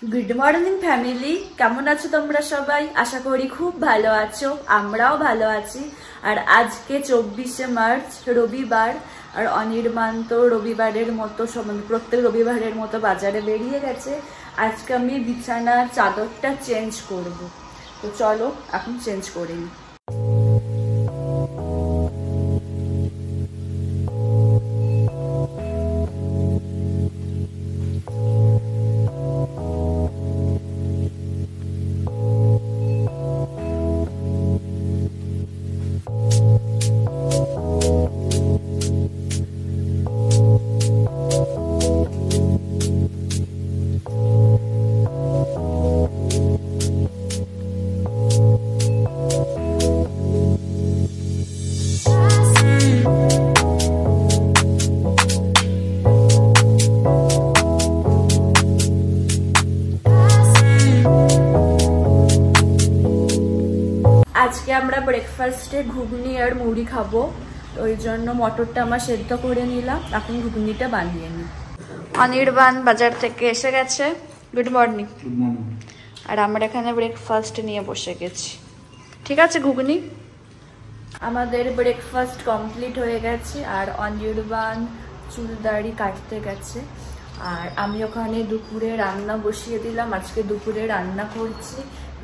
Good morning family केमन आछो तोमरा सबाई आशा करी खूब भालो आछो आमराओ भालो आछि। और आज के 24 मार्च रविवार और अनिर्बाण तो रविवारेर मतो प्रत्येक रविवारेर मतो बाजारे बेरिये गेছে। आज के आमी बिछानार चादरटा चेंज करब, तो चलो এখন चेंज करे নি। आज के आमरा ब्रेकफास्टे घुगनी और मुड़ी खाबो, तो ओई जन्य मटरटा आमार सेদ্ধ करे निलाम। एखन घुगनीटा बानिये नि। अनिर्बाण बाजार थेके एसे गेছে। Good morning. Good morning. और आमरा एखाने ब्रेकफास्ट निये बसे गेছি। ठीक आछे घुगनी आमादेर ब्रेकफास्ट कमप्लीट हये गेছে। और अनिर्बाण चुल दाড়ি काटते गेছে। और आमी ओखाने दुपुरे रान्ना बसिए दिलाम। आजके दुपुरे रान्ना करছি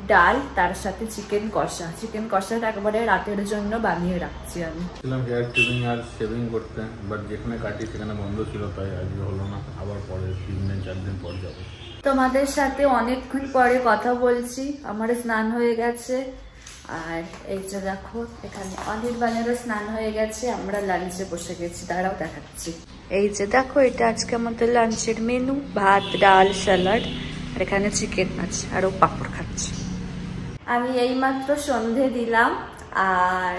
डाल तार साथे चिकेन कषा। चिकेन कषाটা একবারে রাতের জন্য বানিয়ে রাখছি আমি। ছিলাম হেয়ার ট্রিমিং আর শেভিং করতে, বাট যেখানে কাটি সেখানে বন্ধ ছিল, তাই আজকে হলো না। আবার পরে 3-4 দিন পর যাব। তোমাদের সাথে অনেকক্ষণ পরে কথা বলছি। আমার স্নান হয়ে গেছে আর এই যে দেখো এখানে অনির্বাণেরও স্নান হয়ে গেছে। আমরা লাঞ্চে বসে গেছি, দাঁড়াও দেখাচ্ছি। এই যে দেখো এটা আজকে আমাদের লাঞ্চের মেনু, ভাত ডাল স্যালাড আর এখানে চিকেন আছে আর ও পাপড় খাচ্ছে। আমি এইমাত্র সন্ধে দিলাম আর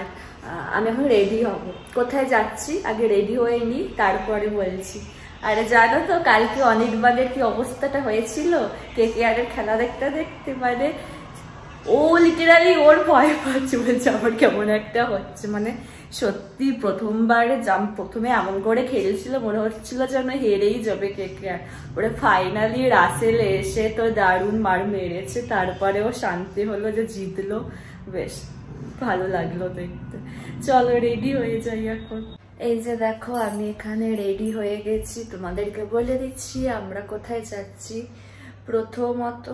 আমি এখন রেডি হব। কোথায় যাচ্ছি আগে রেডি হয়ে নি, তারপরে বলছি। আর জানো তো কালকে অনির্বাণের কি অবস্থাটা হয়েছিল কেকেআরের খেলা দেখতে দেখতে, মানে ও লিটারালি ওর ভয় পাচ্ছে, বলছে আমার কেমন একটা হচ্ছে। মানে সত্যি প্রথমে এমন করে খেলছিল, মনে হচ্ছিল যেন হেরেই যাবে কেকেআর। ওরা ফাইনালি রাসেল এসে তো দারুণ মার মেরেছে, তারপরেও শান্তি হলো যে জিতলো। বেশ ভালো লাগলো দেখতে। চলো রেডি হয়ে যাই এখন। এই যে দেখো আমি এখানে রেডি হয়ে গেছি। তোমাদেরকে বলে দিচ্ছি আমরা কোথায় যাচ্ছি। প্রথমত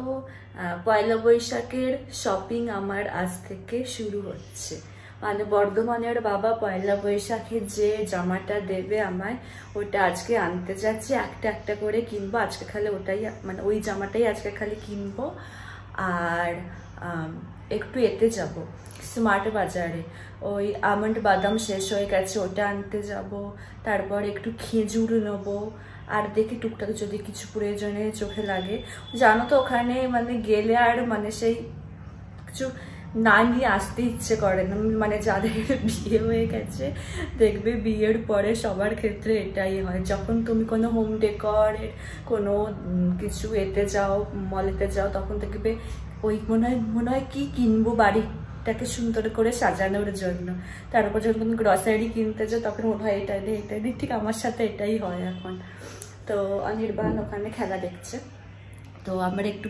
পয়লা বৈশাখের শপিং আমার আজ থেকে শুরু হচ্ছে। মানে বর্ধমানের বাবা পয়লা বৈশাখে যে জামাটা দেবে আমায়, ওটা আজকে আনতে যাচ্ছি। একটা একটা করে কিনবো আজকে, খালি ওটাই মানে ওই জামাটাই আজকে খালি কিনবো। আর একটু এতে যাব স্মার্ট বাজারে, ওই আমন্ড বাদাম শেষ হয়ে গেছে, ওটা আনতে যাব। তারপর একটু খেজুর নেবো আর দেখি টুকটাক যদি কিছু প্রয়োজনে চোখে লাগে। জানো তো ওখানে মানে গেলে আর মানে সেই কিছু না নিয়ে আসতে ইচ্ছে করে না। মানে যাদের বিয়ে হয়ে গেছে দেখবে বিয়ের পরে সবার ক্ষেত্রে এটাই হয়। যখন তুমি কোনো হোম ডেকরের কোনো কিছু এতে যাও, মলেতে যাও, তখন দেখবে ওই মনে হয় কি কিনবো বাড়িটাকে সুন্দর করে সাজানোর জন্য। তারপর যখন তুমি গ্রসারি কিনতে যাও তখন মনে হয় এটাই দিই। ঠিক আমার সাথে এটাই হয় এখন। তো অনির্বাণ ওখানে খেলা দেখছে, তো আমরা একটু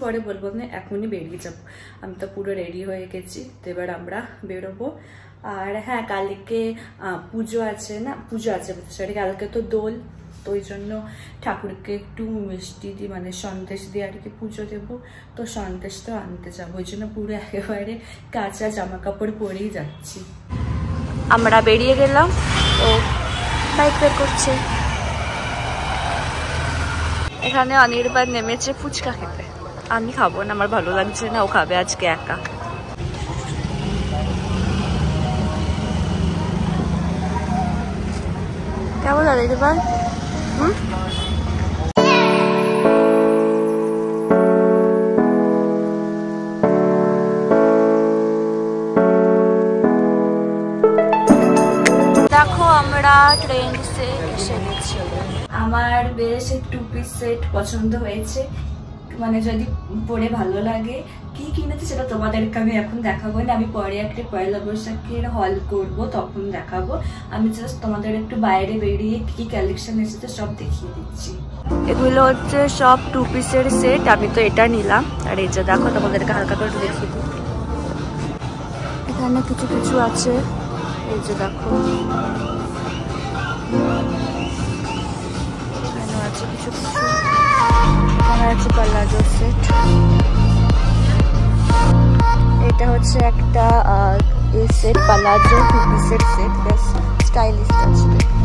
পরে বলবো না, এখনই বেরিয়ে যাবো। আমি তো পুরো রেডি হয়ে গেছি, তো এবার আমরা বেরোবো। আর হ্যাঁ কালকে পুজো আছে, না পুজো আছে সরি, কালকে তো দোল, তো ওই জন্য ঠাকুরকে একটু মিষ্টি দিয়ে মানে সন্দেশ দিয়ে আর কি পুজো দেবো। তো সন্দেশ তো আনতে যাবো, ওই জন্য পুরো একেবারে কাঁচা জামা কাপড় পরেই যাচ্ছি। আমরা বেরিয়ে গেলাম, ও বাইক বের করছে। এখানে অনির্বাণ নেমেছে ফুচকা খেতে। আমি খাবো না, আমার ভালো লাগছে না, ও খাবে আজকে একা। কেমন অনির্বাণ? দেখো আমরা ট্রেন্ডসে এসে গেছি। আমার বেশ টু পিস সেট পছন্দ হয়েছে। মানে যদি পরে ভালো লাগে। কি কিনেছি সেটা তোমাদেরকে আমি এখন দেখাবো না, আমি পরে একটা পয়লা বৈশাখের হল করব, তখন দেখাবো। আমি জাস্ট তোমাদের একটু বাইরে বেরিয়ে কি কালেকশন এসেছে সব দেখিয়ে দিচ্ছি। এগুলো হচ্ছে সব 2 পিসের সেট, আমি তো এটা নিলাম। আর এই যে দেখো তোমাদেরকে হালকা করে দেখিয়ে দিই, এখানে কিছু কিছু আছে, এই যে দেখো এখানে আছে কিছু কিছু, এখানে আছে প্লাজো সেট। এটা হচ্ছে একটা সেট প্লাজো 2 পিসের সেট, বেশ স্টাইলিশ আছে দেখতে।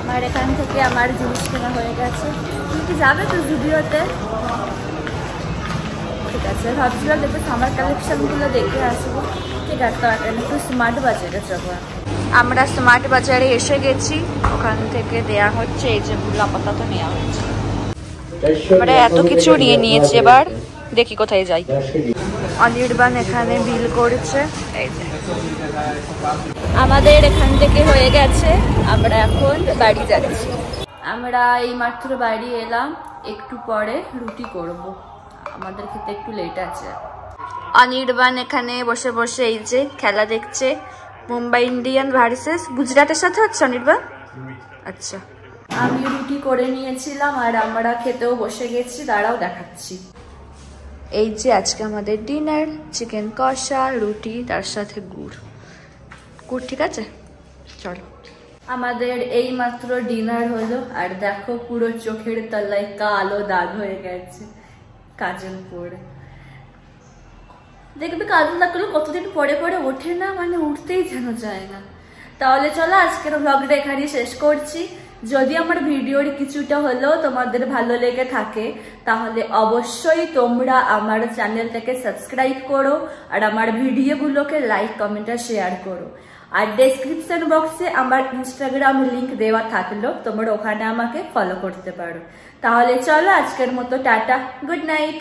আমার এখান থেকে আমার জিনিস কেনা হয়ে গেছে। তুমি কি যাবে তো ভিডিওতে? ঠিক আছে, ভাবছিলাম দেখে সামার কালেকশনগুলো দেখে আসবো। ঠিক আছে, তো এখন একটু স্মার্ট বাজারে যাবো। আমরা স্মার্ট বাজারে এসে গেছি, ওখান থেকে দেয়া হচ্ছে এই যেগুলো আপাতত নেওয়া হচ্ছে। আমরা এত কিছু নিয়ে নিয়েছি, এবার দেখি কোথায় যাই। অনির্বাণ এখানে বিল করেছে, এই যে আমাদের এখান থেকে হয়ে গেছে, আমরা এখন বাড়ি যাচ্ছি। আমরা এই মাত্র বাড়ি এলাম, একটু পরে রুটি করব, আমাদের খেতে একটু লেট আছে। অনির্বাণ এখানে বসে বসে এই যে খেলা দেখছে, মুম্বাই ইন্ডিয়ান ভার্সেস গুজরাটের সাথে হচ্ছে। অনির্বাণ আচ্ছা, আমি রুটি করে নিয়েছিলাম আর আমরা খেতেও বসে গেছি, দাঁড়াও দেখাচ্ছি। এই যে আজকে আমাদের ডিনার, চিকেন কষা, রুটি, তার সাথে গুড়। ঠিক আছে, চলো। আমাদের এই মাত্র ডিনার হলো, আর দেখো পুরো চোখের তলায় কালো দাগ হয়ে গেছে কাজল পরে। দেখবে কাজল দাগগুলো কতদিন পরে পরে ওঠে না, মানে উঠতেই যেন যায় না। তাহলে চলো আজকের ব্লগটা এখানেই শেষ করছি। যদি আমার ভিডিওর কিছুটা হলেও তোমাদের ভালো লেগে থাকে, তাহলে অবশ্যই তোমরা আমার চ্যানেলটাকে সাবস্ক্রাইব করো আর আমার ভিডিওগুলোকে লাইক, কমেন্ট আর শেয়ার করো। আর ডেসক্রিপশন বক্সে আমার ইনস্টাগ্রাম লিংক দেওয়া থাকলো, তোমরা ওখানে আমাকে ফলো করতে পারো। তাহলে চলো আজকের মতো টাটা, গুড নাইট।